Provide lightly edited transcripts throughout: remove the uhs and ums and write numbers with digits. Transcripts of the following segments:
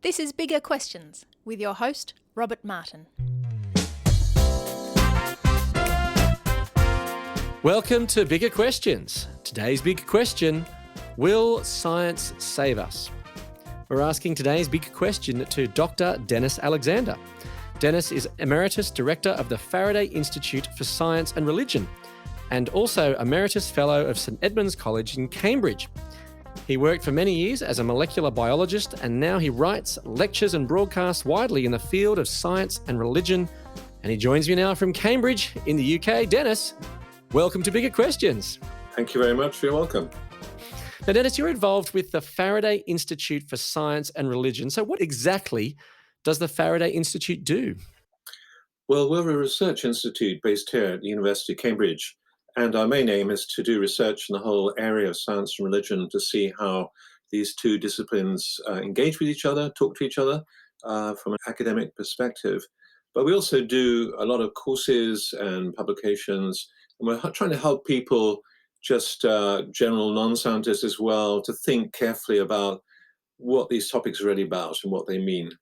This is Bigger Questions with your host, Robert Martin. Welcome to Bigger Questions. Today's big question, will science save us? We're asking today's big question to Dr. Denis Alexander. Deniss is Emeritus Director of the Faraday Institute for Science and Religion and also Emeritus Fellow of St Edmund's College in Cambridge. He worked for many years as a molecular biologist and now he writes, lectures and broadcasts widely in the field of science and religion. And he joins me now from Cambridge in the UK. Deniss, welcome to Bigger Questions. Thank you very much. You're welcome. Now, Deniss, you're involved with the Faraday Institute for Science and Religion. So what exactly does the Faraday Institute do? Well, we're a research institute based here at the University of Cambridge. And our main aim is to do research in the whole area of science and religion to see how these two disciplines engage with each other, talk to each other from an academic perspective. But we also do a lot of courses and publications. And we're trying to help people, just general non-scientists as well, to think carefully about what these topics are really about and what they mean.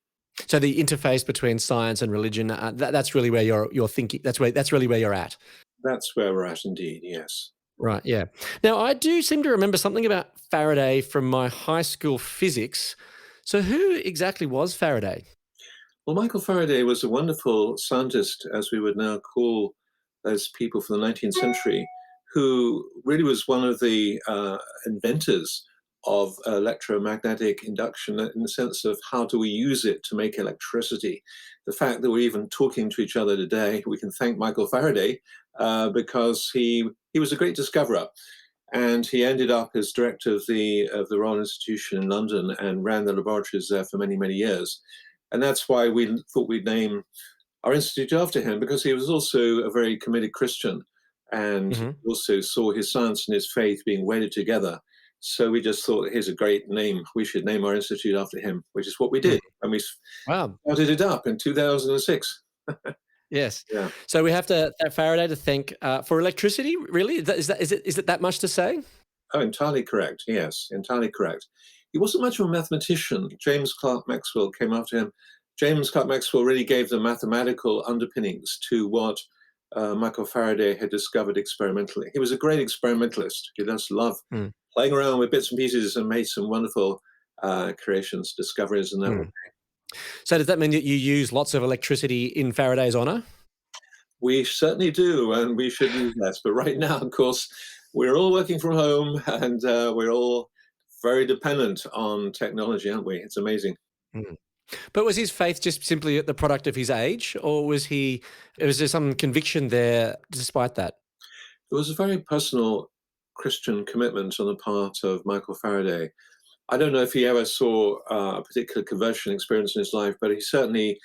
So the interface between science and religion, that's really where you're thinking, that's really where you're at. That's where we're at indeed, yes. Right, yeah. Now, I do seem to remember something about Faraday from my high school physics. So who exactly was Faraday? Well, Michael Faraday was a wonderful scientist, as we would now call those people from the 19th century, who really was one of the inventors of electromagnetic induction in the sense of how do we use it to make electricity. The fact that we're even talking to each other today, we can thank Michael Faraday because he was a great discoverer. And he ended up as director of the Royal Institution in London and ran the laboratories there for many, many years. And that's why we thought we'd name our institute after him, because he was also a very committed Christian and also saw his science and his faith being wedded together. So we just thought, here's a great name. We should name our institute after him, which is what we did. And we started it up in 2006. Yes. Yeah. So we have Faraday to thank for electricity, really? Is it that much to say? Oh, entirely correct. Yes, entirely correct. He wasn't much of a mathematician. James Clerk Maxwell came after him. James Clerk Maxwell really gave the mathematical underpinnings to what Michael Faraday had discovered experimentally. He was a great experimentalist. He just loved playing around with bits and pieces and made some wonderful creations, discoveries in that way. So does that mean that you use lots of electricity in Faraday's honour? We certainly do, and we should use less. But right now, of course, we're all working from home and we're all very dependent on technology, aren't we? It's amazing. But was his faith just simply the product of his age, or was there some conviction there despite that? It was a very personal Christian commitment on the part of Michael Faraday. I don't know if he ever saw a particular conversion experience in his life, but he certainly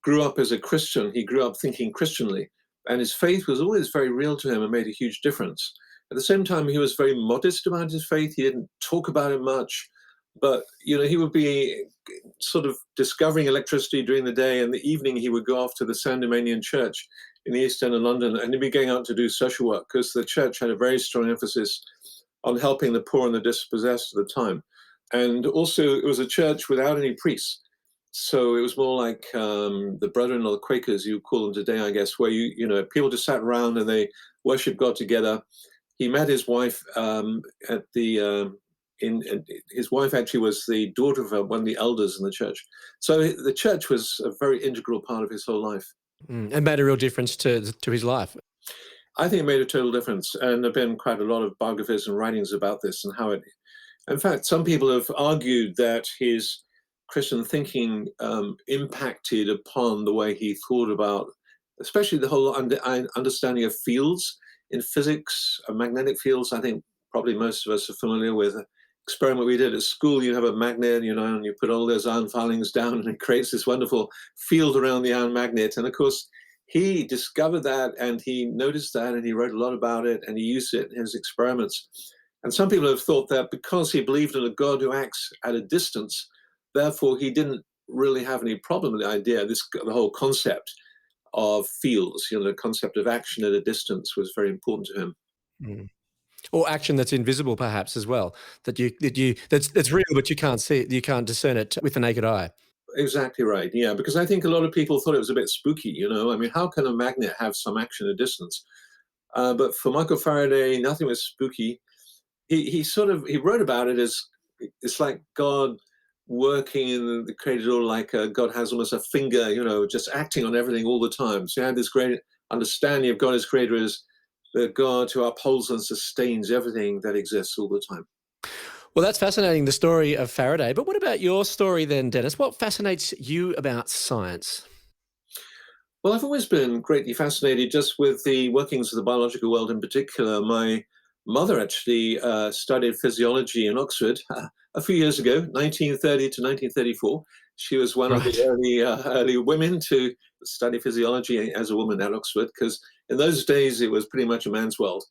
grew up as a Christian. He grew up thinking Christianly, and his faith was always very real to him and made a huge difference. At the same time, he was very modest about his faith. He didn't talk about it much, but he would be sort of discovering electricity during the day, and the evening he would go off to the San Dominion Church in the East End of London, and he'd be going out to do social work because the church had a very strong emphasis on helping the poor and the dispossessed at the time. And also, it was a church without any priests. So it was more like the Brethren or the Quakers, you call them today, I guess, where people just sat around and they worshiped God together. He met his wife his wife actually was the daughter of one of the elders in the church. So the church was a very integral part of his whole life. And made a real difference to his life. I think it made a total difference. And there have been quite a lot of biographies and writings about this and how it. In fact, some people have argued that his Christian thinking impacted upon the way he thought about, especially the whole understanding of fields in physics, magnetic fields. I think probably most of us are familiar with an experiment we did at school. You have a magnet, and you put all those iron filings down and it creates this wonderful field around the iron magnet. And of course, he discovered that and he noticed that and he wrote a lot about it and he used it in his experiments. And some people have thought that because he believed in a God who acts at a distance, therefore he didn't really have any problem with the idea. The whole concept of fields, the concept of action at a distance was very important to him. Or action that's invisible, perhaps as well. That's real, but you can't see it. You can't discern it with the naked eye. exactly right. Yeah, because I think a lot of people thought it was a bit spooky, I mean, how can a magnet have some action at distance? But for Michael Faraday, nothing was spooky. He wrote about it as it's like God working in the created order, like God has almost a finger, just acting on everything all the time. So he had this great understanding of God as creator as the God who upholds and sustains everything that exists all the time. Well, that's fascinating, the story of Faraday. But what about your story then, Denis? What fascinates you about science? Well, I've always been greatly fascinated just with the workings of the biological world in particular. My mother actually studied physiology in Oxford a few years ago, 1930 to 1934. She was one of the Right. early women to study physiology as a woman at Oxford, because in those days it was pretty much a man's world.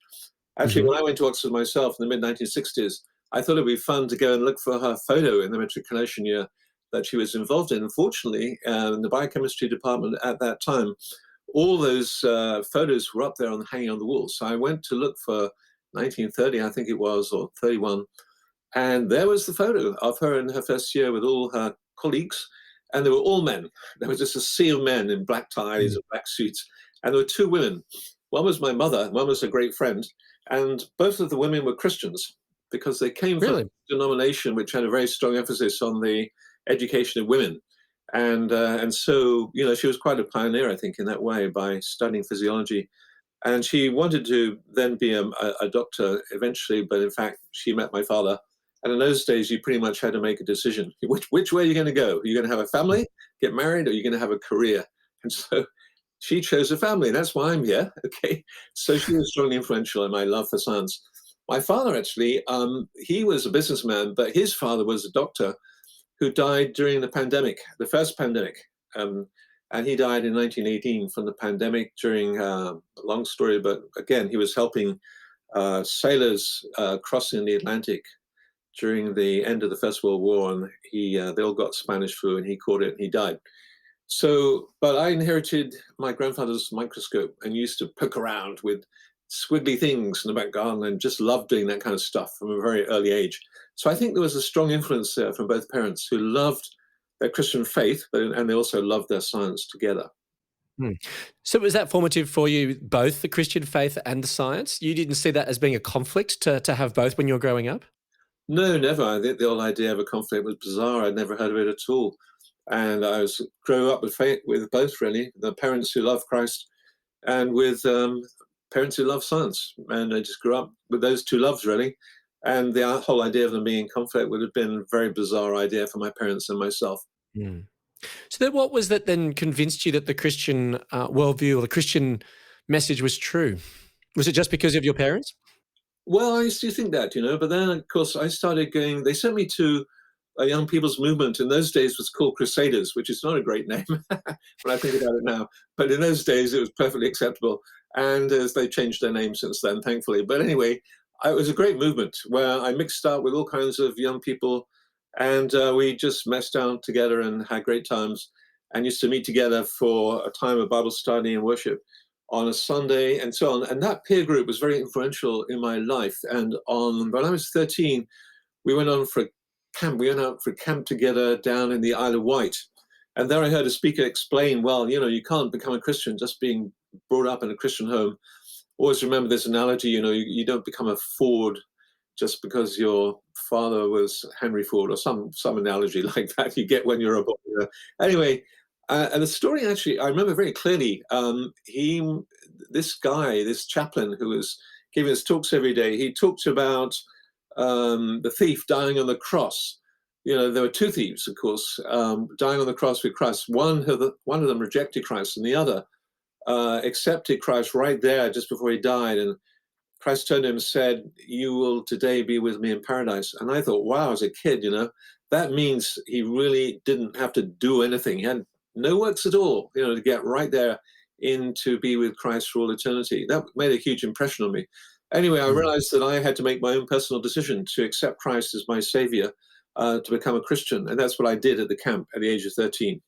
Actually, Hmm. when I went to Oxford myself in the mid 1960s, I thought it'd be fun to go and look for her photo in the matriculation year that she was involved in. Unfortunately, in the biochemistry department at that time, all those photos were up there hanging on the wall. So I went to look for 1930, I think it was, or 31, and there was the photo of her in her first year with all her colleagues, and they were all men. There was just a sea of men in black ties Mm. and black suits, and there were two women. One was my mother, one was a great friend, and both of the women were Christians because they came from a Really? denomination which had a very strong emphasis on the education of women. And so, she was quite a pioneer, I think, in that way by studying physiology. And she wanted to then be a doctor eventually, but in fact, she met my father. And in those days, you pretty much had to make a decision. Which way are you going to go? Are you going to have a family, get married, or are you going to have a career? And so she chose a family. And that's why I'm here. Okay. So she was strongly influential in my love for science. My father, actually, he was a businessman, but his father was a doctor who died during the pandemic, the first pandemic. Um, and he died in 1918 from the pandemic during, a long story, but again, he was helping sailors crossing the Atlantic during the end of the First World War. And they all got Spanish flu and he caught it and he died. So, but I inherited my grandfather's microscope and used to poke around with squiggly things in the back garden and just loved doing that kind of stuff from a very early age. So I think there was a strong influence there from both parents who loved their Christian faith, and they also loved their science together. Hmm. So was that formative for you, both the Christian faith and the science? You didn't see that as being a conflict to have both when you were growing up? No, never. I think the whole idea of a conflict was bizarre. I'd never heard of it at all. And I grew up with faith, with both really, the parents who love Christ and with parents who love science. And I just grew up with those two loves, really. And the whole idea of them being in conflict would have been a very bizarre idea for my parents and myself. Mm. So then what was that then convinced you that the Christian worldview or the Christian message was true? Was it just because of your parents? Well, I used to think that, but then, of course, I started going, they sent me to a young people's movement. In those days was called Crusaders, which is not a great name when I think about it now. But in those days, it was perfectly acceptable. And as they changed their name since then, thankfully. But anyway, it was a great movement where I mixed up with all kinds of young people. And we just messed down together and had great times and used to meet together for a time of Bible study and worship on a Sunday and so on. And that peer group was very influential in my life. And when I was 13, we went on for a camp. We went out for a camp together down in the Isle of Wight. And there I heard a speaker explain, well, you can't become a Christian just being brought up in a Christian home. Always remember this analogy, you don't become a Ford just because your father was Henry Ford, or some analogy like that you get when you're a boy. Anyway, and the story actually, I remember very clearly. This guy, this chaplain who was giving us talks every day, he talked about the thief dying on the cross. There were two thieves, of course, dying on the cross with Christ. One of them rejected Christ, and the other accepted Christ right there just before he died. And Christ turned to him and said, "You will today be with me in paradise." And I thought, wow, as a kid, that means he really didn't have to do anything. He had no works at all, to get right there in to be with Christ for all eternity. That made a huge impression on me. Anyway, I Mm. realized that I had to make my own personal decision to accept Christ as my savior, to become a Christian. And that's what I did at the camp at the age of 13.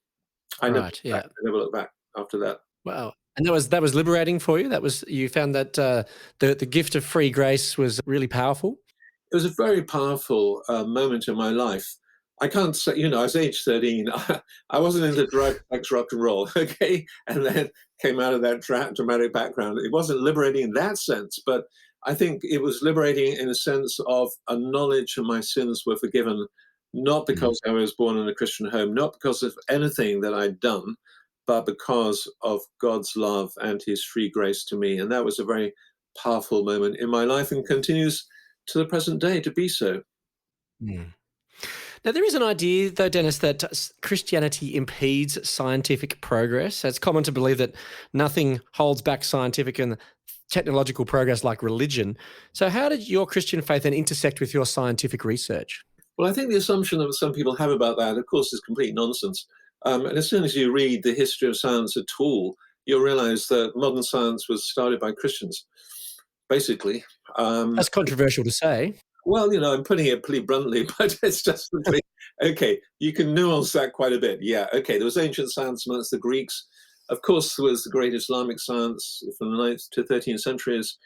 I never Right. looked back. Yeah. I never looked back after that. Wow. And that was liberating for you? You found that the gift of free grace was really powerful? It was a very powerful moment in my life. I can't say, I was age 13. I wasn't into drugs, rock and roll, okay? And then came out of that dramatic background. It wasn't liberating in that sense, but I think it was liberating in a sense of a knowledge that my sins were forgiven, not Mm. because I was born in a Christian home, not because of anything that I'd done, but because of God's love and his free grace to me. And that was a very powerful moment in my life and continues to the present day to be so. Mm. Now, there is an idea, though, Dennis, that Christianity impedes scientific progress. It's common to believe that nothing holds back scientific and technological progress like religion. So how did your Christian faith then intersect with your scientific research? Well, I think the assumption that some people have about that, of course, is complete nonsense. And as soon as you read the history of science at all, you'll realize that modern science was started by Christians, basically. Um, That's controversial to say. well, I'm putting it pretty bluntly, but it's just simply, okay, you can nuance that quite a bit. Yeah, okay, there was ancient science amongst the Greeks. Of course, there was the great Islamic science from the 9th to 13th centuries.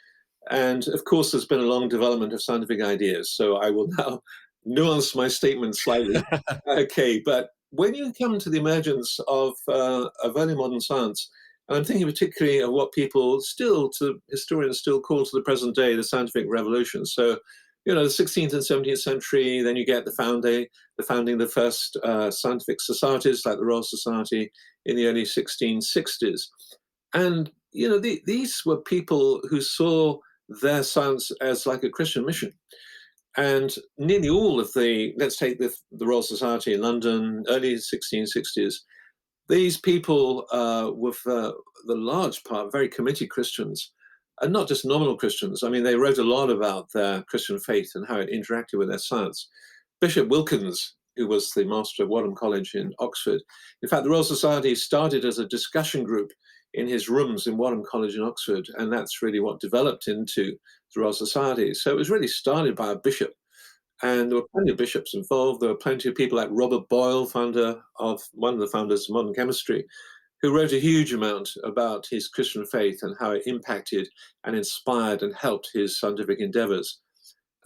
And of course, there's been a long development of scientific ideas. So I will now nuance my statement slightly. Okay, but when you come to the emergence of early modern science, and I'm thinking particularly of what people still, to historians still call to the present day, the scientific revolution. So, the 16th and 17th century, then you get the founding of the first scientific societies like the Royal Society in the early 1660s. And, these were people who saw their science as like a Christian mission. And nearly all of let's take the Royal Society in London, early 1660s, these people were, for the large part, very committed Christians, and not just nominal Christians. I mean, they wrote a lot about their Christian faith and how it interacted with their science. Bishop Wilkins, who was the master of Wadham College in Oxford, in fact, the Royal Society started as a discussion group in his rooms in Wadham College in Oxford, and that's really what developed into the Royal Society. So it was really started by a bishop. And there were plenty of bishops involved. There were plenty of people like Robert Boyle, one of the founders of modern chemistry, who wrote a huge amount about his Christian faith and how it impacted and inspired and helped his scientific endeavors.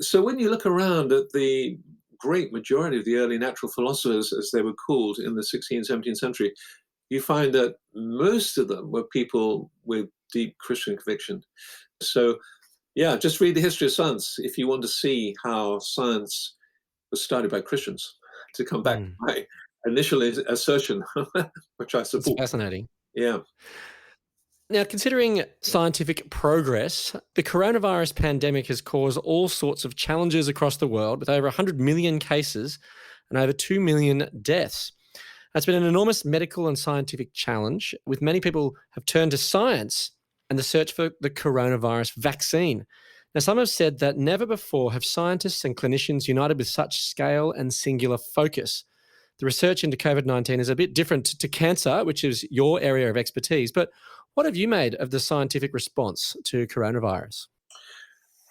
So when you look around at the great majority of the early natural philosophers, as they were called in the 16th, 17th century, you find that most of them were people with deep Christian conviction. So yeah, just read the history of science if you want to see how science was started by Christians. To come back to Mm. my initial assertion, which I It's support. fascinating. Yeah. Now, considering scientific progress, the coronavirus pandemic has caused all sorts of challenges across the world with over 100 million cases and over 2 million deaths. It's been an enormous medical and scientific challenge, with many people have turned to science and the search for the coronavirus vaccine. Now, some have said that never before have scientists and clinicians united with such scale and singular focus. The research into COVID-19 is a bit different to cancer, which is your area of expertise, but what have you made of the scientific response to coronavirus?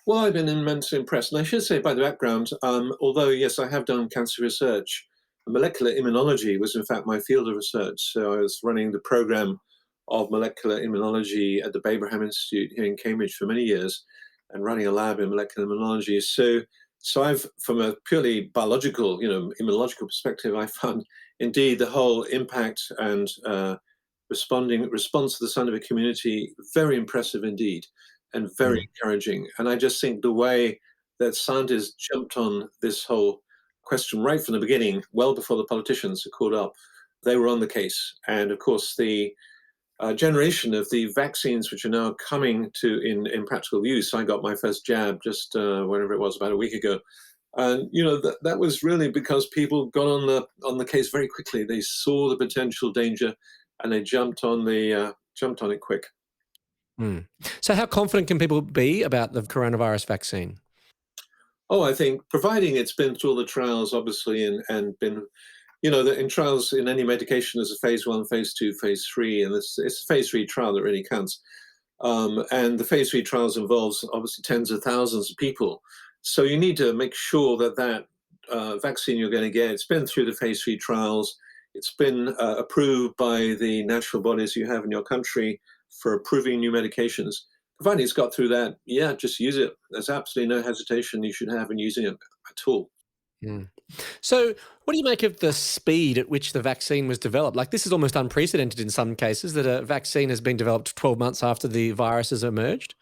Well, I've been immensely impressed. And I should say, by the background, although, yes, I have done cancer research, molecular immunology was, in fact, my field of research. So I was running the program of molecular immunology at the Babraham Institute here in Cambridge for many years and running a lab in molecular immunology. So I've, from a purely biological, immunological perspective, I found indeed the whole impact and response to the scientific community very impressive indeed and very Mm. encouraging. And I just think the way that scientists jumped on this whole question right from the beginning, well before the politicians had caught up, they were on the case. And of course, the generation of the vaccines which are now coming to in practical use. I got my first jab just whenever it was, about a week ago. And that was really because people got on the case very quickly. They saw the potential danger, and they jumped on it quick. Mm. So, how confident can people be about the coronavirus vaccine? Oh, I think providing it's been through all the trials, obviously, and been, in trials in any medication, there's a phase 1, phase 2, phase 3, and it's a phase 3 trial that really counts. And the phase 3 trials involves obviously tens of thousands of people. So you need to make sure that vaccine you're going to get, it's been through the phase 3 trials, it's been approved by the national bodies you have in your country for approving new medications. Providing it's got through that, yeah, just use it. There's absolutely no hesitation you should have in using it at all. Mm. So, what do you make of the speed at which the vaccine was developed? Like, this is almost unprecedented in some cases that a vaccine has been developed 12 months after the virus has emerged.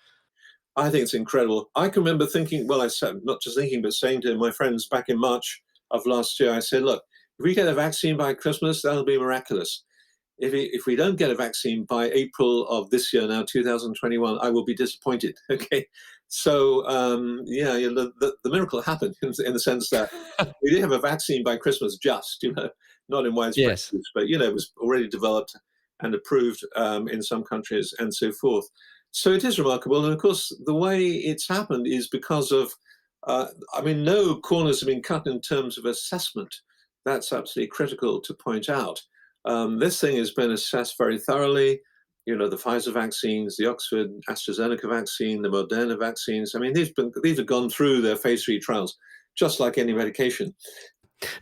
I think it's incredible. I can remember thinking, well, I said, not just thinking, but saying to my friends back in March of last year, I said, look, if we get a vaccine by Christmas, that'll be miraculous. If we don't get a vaccine by April of this year, now 2021, I will be disappointed. Okay. So, the miracle happened in the sense that we did have a vaccine by Christmas, not in widespread Yes. use, but, it was already developed and approved in some countries and so forth. So it is remarkable. And of course, the way it's happened is because of, no corners have been cut in terms of assessment. That's absolutely critical to point out. This thing has been assessed very thoroughly. The Pfizer vaccines, the Oxford AstraZeneca vaccine, the Moderna vaccines. I mean, these have gone through their phase 3 trials, just like any medication.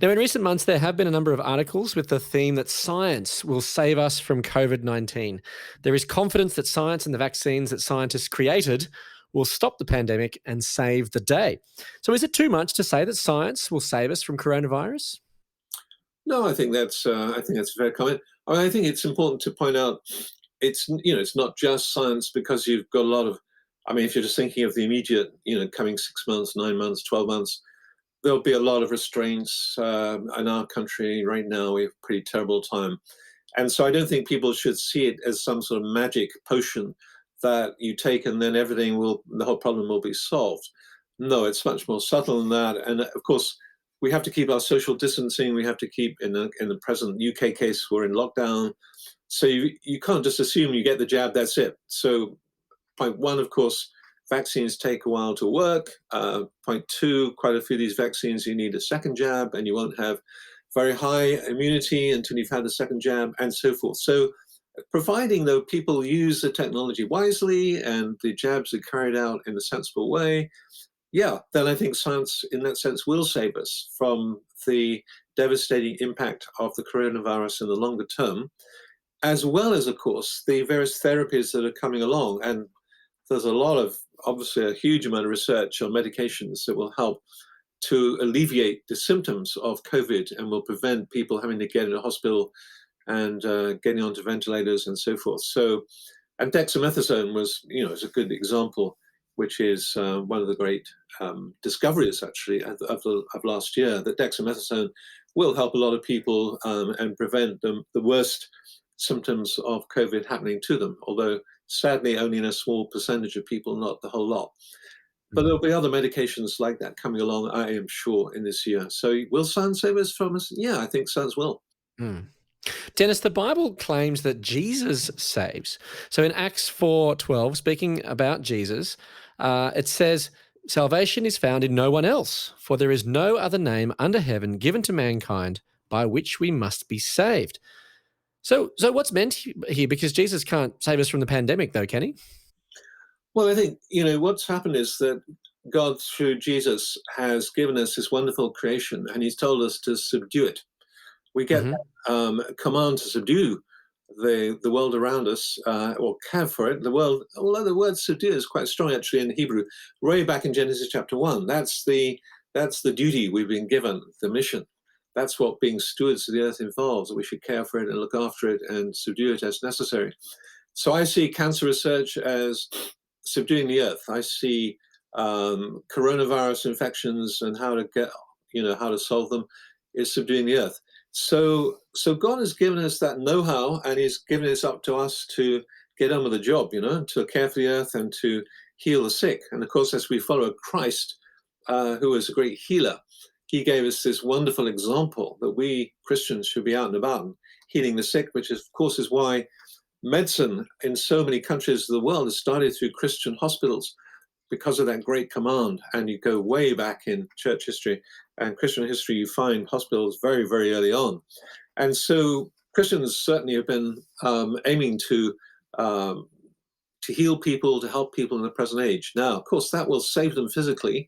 Now, in recent months, there have been a number of articles with the theme that science will save us from COVID-19. There is confidence that science and the vaccines that scientists created will stop the pandemic and save the day. So, is it too much to say that science will save us from coronavirus? No, I think that's a fair comment. I think it's important to point out it's not just science because you've got a lot of. I mean, if you're just thinking of the immediate, coming 6 months, 9 months, 12 months, there'll be a lot of restraints in our country right now. We have a pretty terrible time. And so I don't think people should see it as some sort of magic potion that you take and then the whole problem will be solved. No, it's much more subtle than that. And of course, we have to keep our social distancing. We have to keep, in the present UK case, we're in lockdown. So you can't just assume you get the jab, that's it. So point one, of course, vaccines take a while to work. Point two, quite a few of these vaccines, you need a second jab, and you won't have very high immunity until you've had the second jab, and so forth. So, providing though people use the technology wisely and the jabs are carried out in a sensible way, then I think science, in that sense, will save us from the devastating impact of the coronavirus in the longer term, as well as, of course, the various therapies that are coming along. And there's obviously a huge amount of research on medications that will help to alleviate the symptoms of COVID and will prevent people having to get in a hospital and getting onto ventilators and so forth. So, and dexamethasone is a good example, which is one of the great discoveries actually of last year, that dexamethasone will help a lot of people and prevent the worst symptoms of COVID happening to them, although sadly only in a small percentage of people, not the whole lot. But there'll be other medications like that coming along, I am sure, in this year. So will science save us from us? Yeah, I think science will. Mm. Dennis, the Bible claims that Jesus saves. So in Acts 4:12, speaking about Jesus, it says, "Salvation is found in no one else, for there is no other name under heaven given to mankind by which we must be saved." So what's meant here? Because Jesus can't save us from the pandemic, though, can he? Well, I think, what's happened is that God, through Jesus, has given us this wonderful creation and he's told us to subdue it. We get Hmm. that command to subdue the world around us or care for it. The world, although the word subdue is quite strong actually in Hebrew, way back in Genesis chapter 1. That's the duty we've been given, the mission. That's what being stewards of the earth involves, that we should care for it and look after it and subdue it as necessary. So I see cancer research as subduing the earth. I see coronavirus infections and how to solve them is subduing the earth. So God has given us that know-how, and He's given it up to us to get on with the job. To care for the earth and to heal the sick. And of course, as we follow Christ, who is a great healer, He gave us this wonderful example that we Christians should be out and about and healing the sick, which is, of course, is why medicine in so many countries of the world has started through Christian hospitals, because of that great command. And you go way back in church history and Christian history, you find hospitals very, very early on. And so Christians certainly have been aiming to heal people, to help people in the present age. Now, of course, that will save them physically,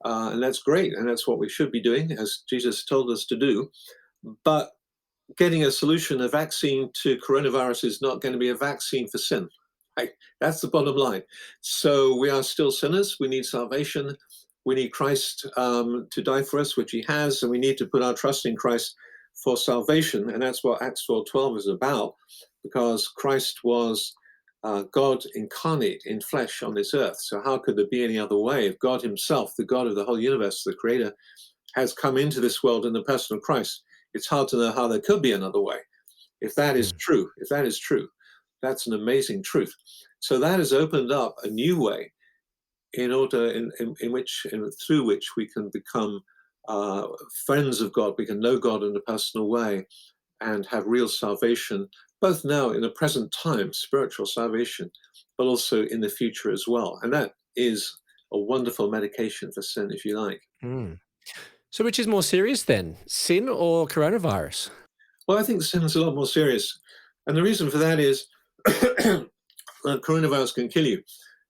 and that's great. And that's what we should be doing, as Jesus told us to do. But getting a solution, a vaccine to coronavirus is not going to be a vaccine for sin. Right? That's the bottom line. So we are still sinners. We need salvation. We need Christ to die for us, which he has, and we need to put our trust in Christ for salvation. And that's what Acts 4:12 is about, because Christ was God incarnate in flesh on this earth. So how could there be any other way? If God himself, the God of the whole universe, the creator, has come into this world in the person of Christ, it's hard to know how there could be another way. If that is true, that's an amazing truth. So that has opened up a new way in order through which we can become friends of God. We can know God in a personal way and have real salvation, both now in the present time, spiritual salvation, but also in the future as well. And that is a wonderful medication for sin, if you like. Mm. So which is more serious then, sin or coronavirus? Well, I think sin is a lot more serious. And the reason for that is coronavirus can kill you.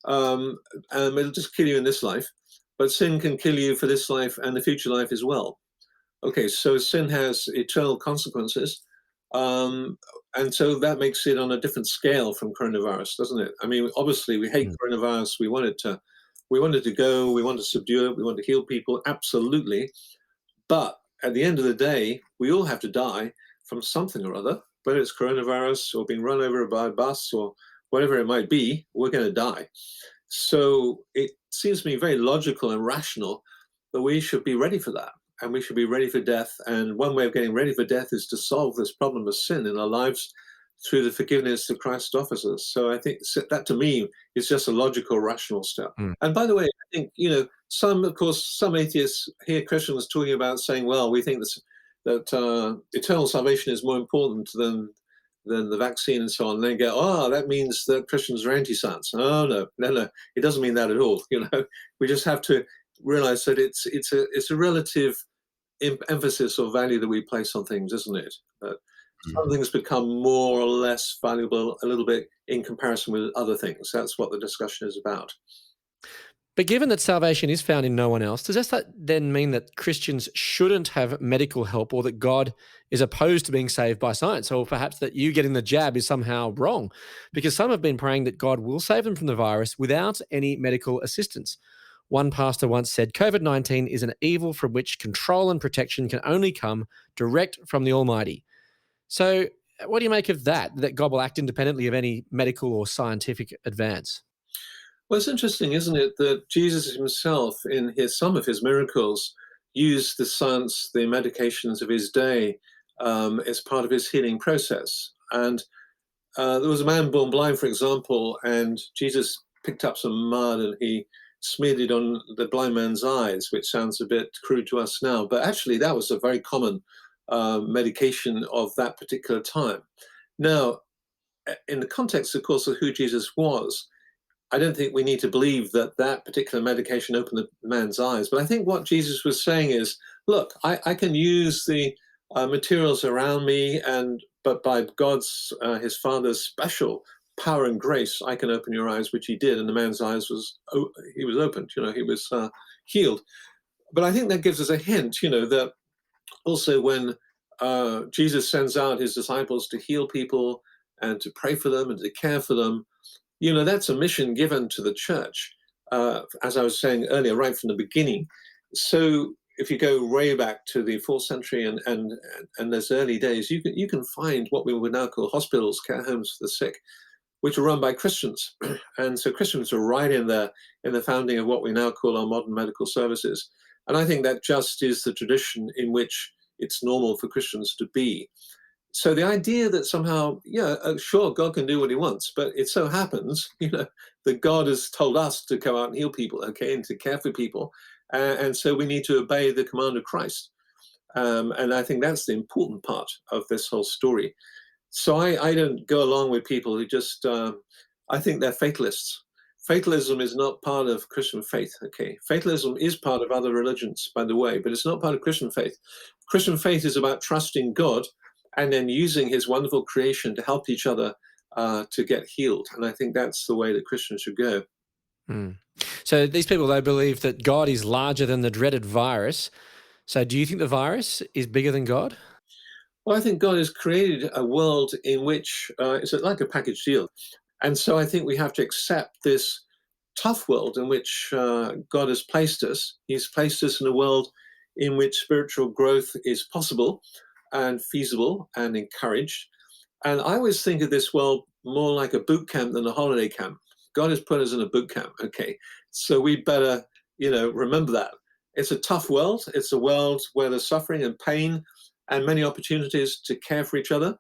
It'll just kill you in this life, but sin can kill you for this life and the future life as well. Okay, so sin has eternal consequences. And so that makes it on a different scale from coronavirus, doesn't it? I mean, obviously we hate coronavirus. We want it to go, we want to subdue it, we want to heal people, absolutely. But at the end of the day, we all have to die from something or other, whether it's coronavirus or being run over by a bus or whatever it might be, we're going to die. So it seems to me very logical and rational that we should be ready for that. And we should be ready for death. And one way of getting ready for death is to solve this problem of sin in our lives through the forgiveness that Christ offers us. So I think that to me is just a logical, rational step. And by the way, I think, some atheists hear Christians talking about saying, well, we think that eternal salvation is more important than the vaccine and so on. And they go, oh, that means that Christians are anti-science. Oh, no, it doesn't mean that at all. We just have to realize that it's a relative emphasis or value that we place on things, isn't it? That some things become more or less valuable a little bit in comparison with other things. That's what the discussion is about. But given that salvation is found in no one else, does that then mean that Christians shouldn't have medical help, or that God is opposed to being saved by science, or perhaps that you getting the jab is somehow wrong? Because some have been praying that God will save them from the virus without any medical assistance. One pastor once said, COVID-19 is an evil from which control and protection can only come direct from the Almighty. So what do you make of that God will act independently of any medical or scientific advance? Well, it's interesting, isn't it, that Jesus himself, in some of his miracles, used the science, the medications of his day as part of his healing process. And there was a man born blind, for example, and Jesus picked up some mud and he smeared it on the blind man's eyes, which sounds a bit crude to us now. But actually, that was a very common medication of that particular time. Now, in the context, of course, of who Jesus was, I don't think we need to believe that particular medication opened the man's eyes. But I think what Jesus was saying is, look, I can use the materials around me, but by God's, his Father's special power and grace, I can open your eyes, which he did. And the man's eyes was opened, he was healed. But I think that gives us a hint, that also when Jesus sends out his disciples to heal people and to pray for them and to care for them, that's a mission given to the church, as I was saying earlier, right from the beginning. So if you go way back to the 4th century and those early days, you can find what we would now call hospitals, care homes for the sick, which are run by Christians. And so Christians are right in the founding of what we now call our modern medical services. And I think that just is the tradition in which it's normal for Christians to be. So the idea that somehow, sure, God can do what he wants, but it so happens, that God has told us to go out and heal people, okay, and to care for people. And so we need to obey the command of Christ. And I think that's the important part of this whole story. So I don't go along with people who just, I think they're fatalists. Fatalism is not part of Christian faith, okay? Fatalism is part of other religions, by the way, but it's not part of Christian faith. Christian faith is about trusting God and then using his wonderful creation to help each other to get healed. And I think that's the way that Christians should go. So these people, they believe that God is larger than the dreaded virus. So do you think the virus is bigger than God? Well, I think God has created a world in which it's like a package deal. And so I think we have to accept this tough world in which God has placed us. He's placed us in a world in which spiritual growth is possible and feasible and encouraged. And I always think of this world more like a boot camp than a holiday camp. God has put us in a boot camp, okay? So we better, remember that. It's a tough world. It's a world where there's suffering and pain and many opportunities to care for each other.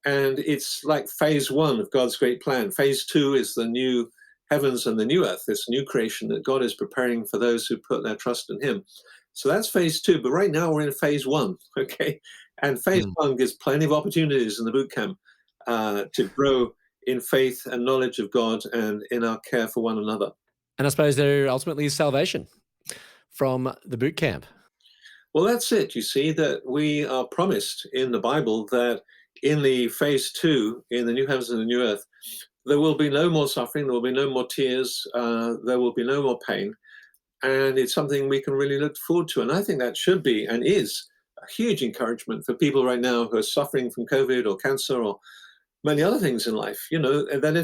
And it's like phase one of God's great plan. Phase two is the new heavens and the new earth, this new creation that God is preparing for those who put their trust in him. So that's phase two. But right now we're in phase one, okay? And phase one gives plenty of opportunities in the boot camp to grow in faith and knowledge of God and in our care for one another. And I suppose there ultimately is salvation from the boot camp. Well, that's it. You see that we are promised in the Bible that in the phase two, in the new heavens and the new earth, there will be no more suffering, there will be no more tears, there will be no more pain. And it's something we can really look forward to. And I think that should be and is a huge encouragement for people right now who are suffering from COVID or cancer or many other things in life. That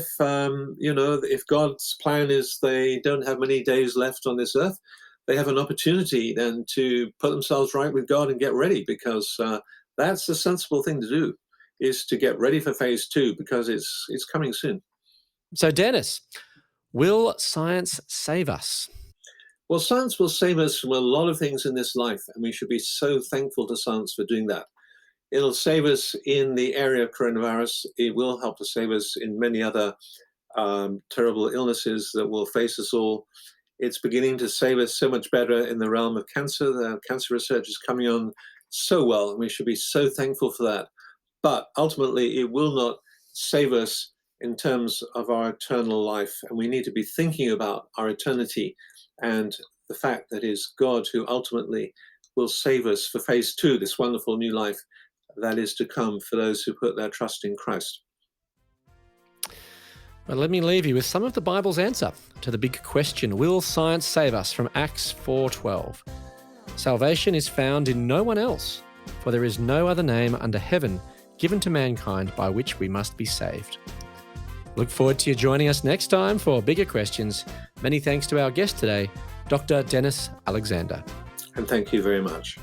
if God's plan is they don't have many days left on this earth, they have an opportunity then to put themselves right with God and get ready, because that's the sensible thing to do, is to get ready for phase two, because it's coming soon. So, Deniss, will science save us? Well, science will save us from a lot of things in this life, and we should be so thankful to science for doing that. It'll save us in the area of coronavirus. It will help to save us in many other terrible illnesses that will face us all. It's beginning to save us so much better in the realm of cancer. The cancer research is coming on so well, and we should be so thankful for that. But ultimately, it will not save us in terms of our eternal life. And we need to be thinking about our eternity and the fact that it is God who ultimately will save us for phase two, this wonderful new life that is to come for those who put their trust in Christ. Well, let me leave you with some of the Bible's answer to the big question, will science save us, from Acts 4:12. Salvation is found in no one else, for there is no other name under heaven given to mankind by which we must be saved. Look forward to you joining us next time for bigger questions. Many thanks to our guest today, Dr. Denis Alexander. And thank you very much.